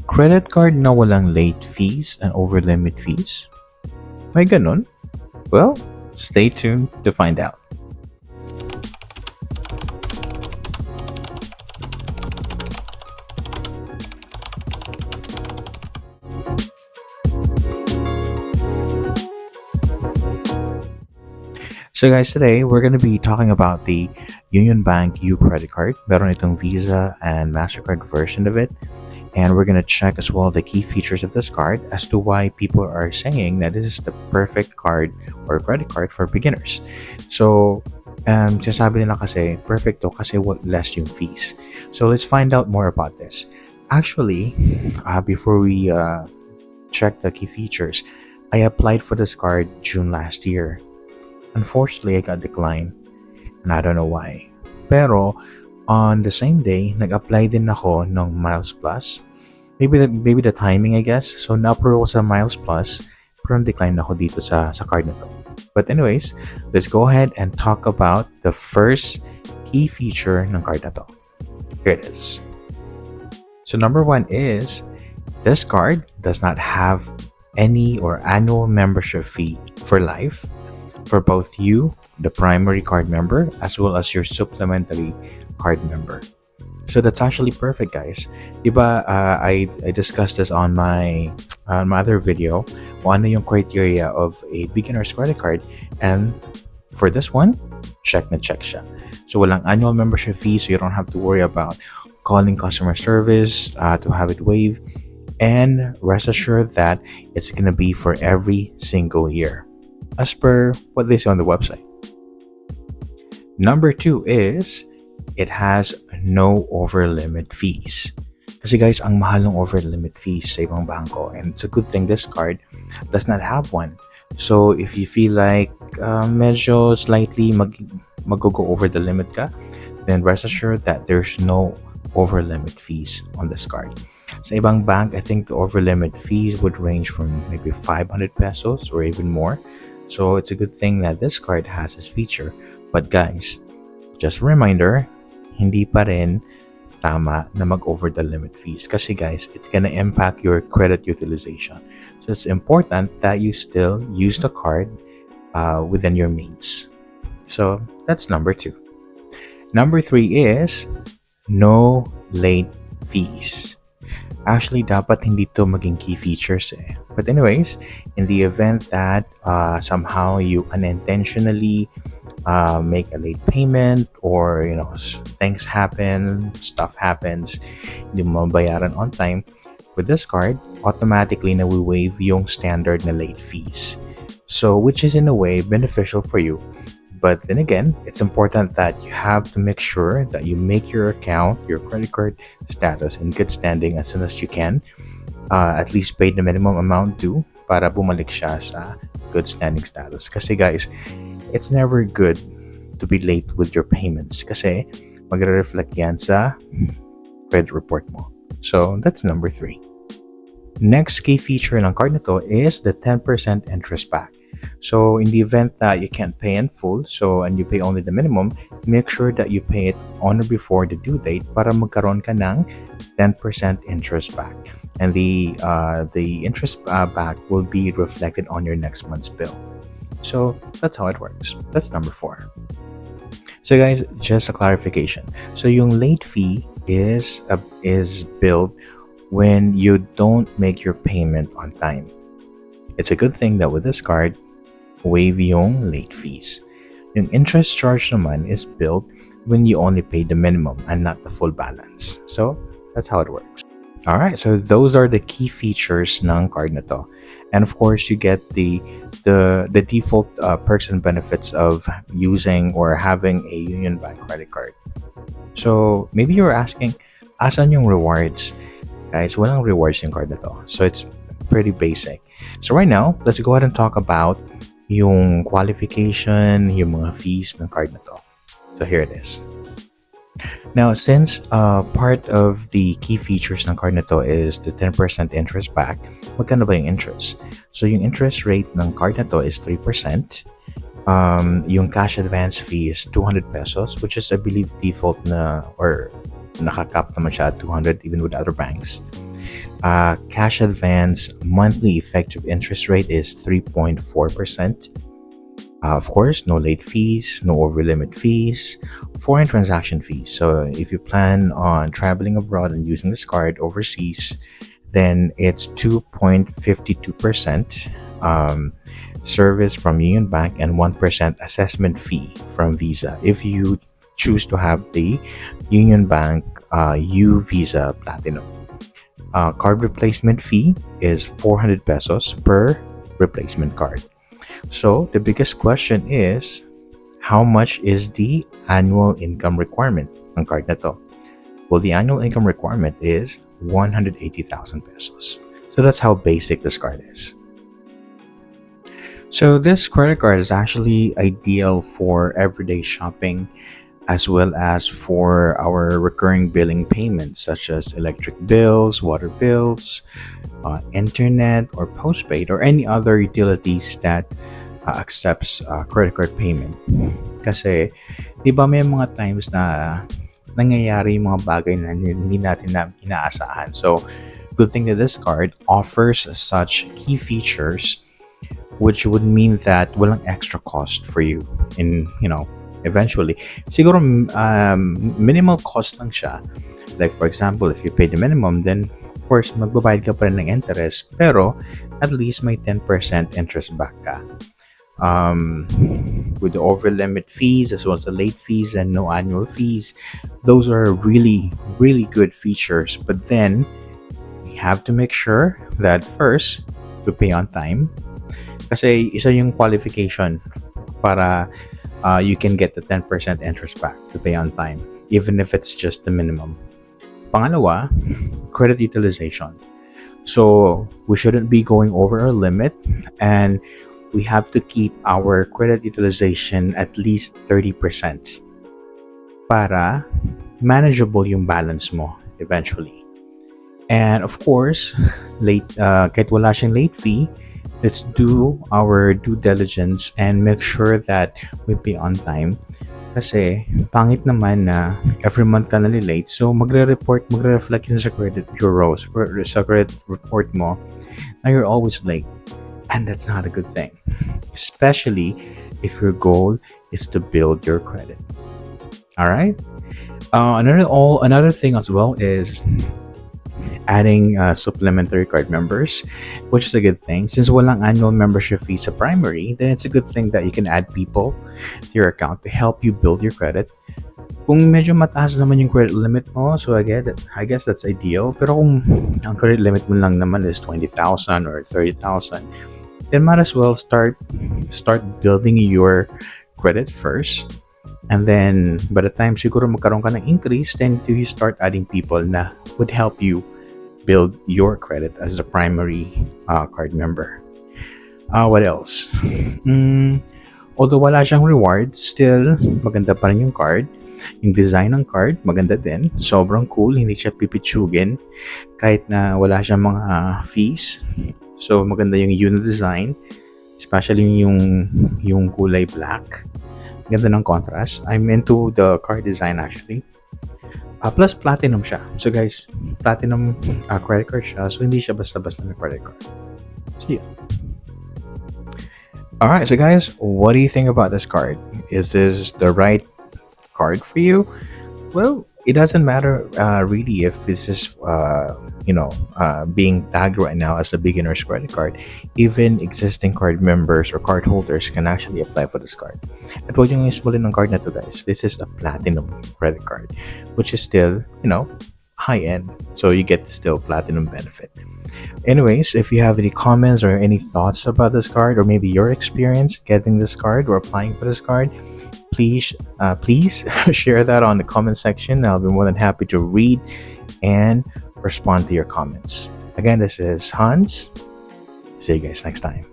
Credit card na walang late fees and over-limit fees? May ganun? Well, stay tuned to find out. So guys, today we're going to be talking about the UnionBank U credit card. Meron itong Visa and MasterCard version of it. And we're going to check as well the key features of this card as to why people are saying that this is the perfect card or credit card for beginners. So, sinasabi nila kasi perfect to kasi less yung fees. So let's find out more about this. Actually, before we check the key features, I applied for this card June last year. Unfortunately, I got declined and I don't know why. Pero on the same day, nag-apply din ako ng Miles Plus. Maybe the timing, I guess. So na-approve ako sa Miles Plus, pero decline ako dito sa card na to. But anyways, let's go ahead and talk about the first key feature ng card na to. Here it is. So number one is, this card does not have any or annual membership fee for life for both you, the primary card member, as well as your supplementary card member. So that's actually perfect, guys. Diba, I discussed this on my other video, kung ano yung criteria of a beginner's credit card, and for this one, check na check siya. So walang annual membership fee, so you don't have to worry about calling customer service to have it waived, and rest assured that it's gonna be for every single year, as per what they say on the website. Number two is, it has no over-limit fees. Kasi guys, ang mahal ng over-limit fees sa ibang bangko, and it's a good thing this card does not have one. So if you feel like medyo slightly mag-go over the limit ka, then rest assured that there's no over-limit fees on this card. Sa ibang bank, I think the over-limit fees would range from maybe 500 pesos or even more. So it's a good thing that this card has this feature. But guys, just a reminder, hindi pa rin tama na mag-over the limit fees. Kasi guys, it's gonna impact your credit utilization. So it's important that you still use the card within your means. So that's number two. Number three is, no late fees. Actually, dapat hindi to maging key features eh. But anyways, in the event that somehow you unintentionally make a late payment, or things happen, stuff happens, hindi mo mabayaran on time, with this card, automatically na we-waive yung standard na late fees. So, which is in a way beneficial for you. But then again, it's important that you have to make sure that you make your account, your credit card status in good standing as soon as you can. At least pay the minimum amount due para bumalik siya sa good standing status. Kasi guys, it's never good to be late with your payments kasi magre-reflect yan sa credit report mo. So that's number three. Next key feature ng card na to is the 10% interest back. So in the event that you can't pay in full, and you pay only the minimum, make sure that you pay it on or before the due date para magkaroon ka ng 10% interest back. And the interest back will be reflected on your next month's bill. So that's how it works. That's number four. So guys, just a clarification. So yung late fee is billed when you don't make your payment on time. It's a good thing that with this card, waive yung late fees. Yung interest charge naman is billed when you only pay the minimum and not the full balance. So that's how it works. Alright, so those are the key features ng card na to. And of course, you get the default perks and benefits of using or having a UnionBank credit card. So maybe you're asking, asan yung rewards? Guys, walang rewards yung card na to. So it's pretty basic. So right now, let's go ahead and talk about yung qualification, yung mga fees ng card na to. So here it is. Now, since part of the key features ng card na to is the 10% interest back, magkano ba yung interest? So yung interest rate ng card na to is 3%. Yung cash advance fee is 200 pesos, which is, I believe, default na, or nakakap naman siya at 200 even with other banks. Cash advance monthly effective interest rate is 3.4%. Of course, no late fees, no over limit fees, foreign transaction fees. So if you plan on traveling abroad and using this card overseas, then it's 2.52% service from UnionBank and 1% assessment fee from Visa if you choose to have the UnionBank U Visa Platinum. Card replacement fee is 400 pesos per replacement card. So the biggest question is, how much is the annual income requirement ng card na to? Well, the annual income requirement is 180,000 pesos. So that's how basic this card is. So this credit card is actually ideal for everyday shopping as well as for our recurring billing payments such as electric bills, water bills, internet or postpaid or any other utilities that accepts credit card payment. Kasi, di ba may mga times na nangyayari yung mga bagay na hindi natin na inaasahan. So, good thing that this card offers such key features which would mean that walang extra cost for you in, eventually. Siguro minimal cost lang siya. Like for example, if you pay the minimum, then of course, magbabayad ka pa rin ng interest, pero at least may 10% interest back ka. With the over limit fees as well as the late fees and no annual fees, those are really, really good features. But then, we have to make sure that first, we pay on time. Kasi isa yung qualification para you can get the 10% interest back to pay on time, even if it's just the minimum. Pangalawa, credit utilization. So we shouldn't be going over our limit, and we have to keep our credit utilization at least 30% para manageable yung balance mo eventually. And of course, kahit wala siyang late fee, let's do our due diligence and make sure that we pay on time. Kasi pangit naman na every month ka late. So magre-reflect yun sa credit bureau, sa credit report mo na you're always late. And that's not a good thing. Especially if your goal is to build your credit. Alright? Another thing as well is adding supplementary card members, which is a good thing. Since walang annual membership fee sa primary, then it's a good thing that you can add people to your account to help you build your credit. Kung medyo mataas naman yung credit limit mo, so I guess that's ideal. Pero kung ang credit limit mo lang naman is 20,000 or 30,000, then might as well start building your credit first. And then by the time siguro magkaroon ka ng increase, then you start adding people na would help you build your credit as a primary card member. What else? Although wala siyang reward, still maganda pa rin yung card. Yung design ng card, maganda din. Sobrang cool, hindi siya pipitsugin kahit na wala siyang mga fees. So maganda yung unit design, especially yung kulay black. Ganda ng contrast. I'm into the card design actually. Plus platinum siya. So guys, platinum credit card siya. So hindi siya basta-basta na credit card. So yeah. Alright, so guys, what do you think about this card? Is this the right card for you? Well, it doesn't matter really if this is being tagged right now as a beginner's credit card. Even existing card members or card holders can actually apply for this card. At huwag yung ismulin ng card na to, guys. This is a platinum credit card, which is still, high end. So you get still platinum benefit. Anyways, if you have any comments or any thoughts about this card, or maybe your experience getting this card or applying for this card, please share that on the comment section. I'll be more than happy to read and respond to your comments. Again, this is Hans. See you guys next time.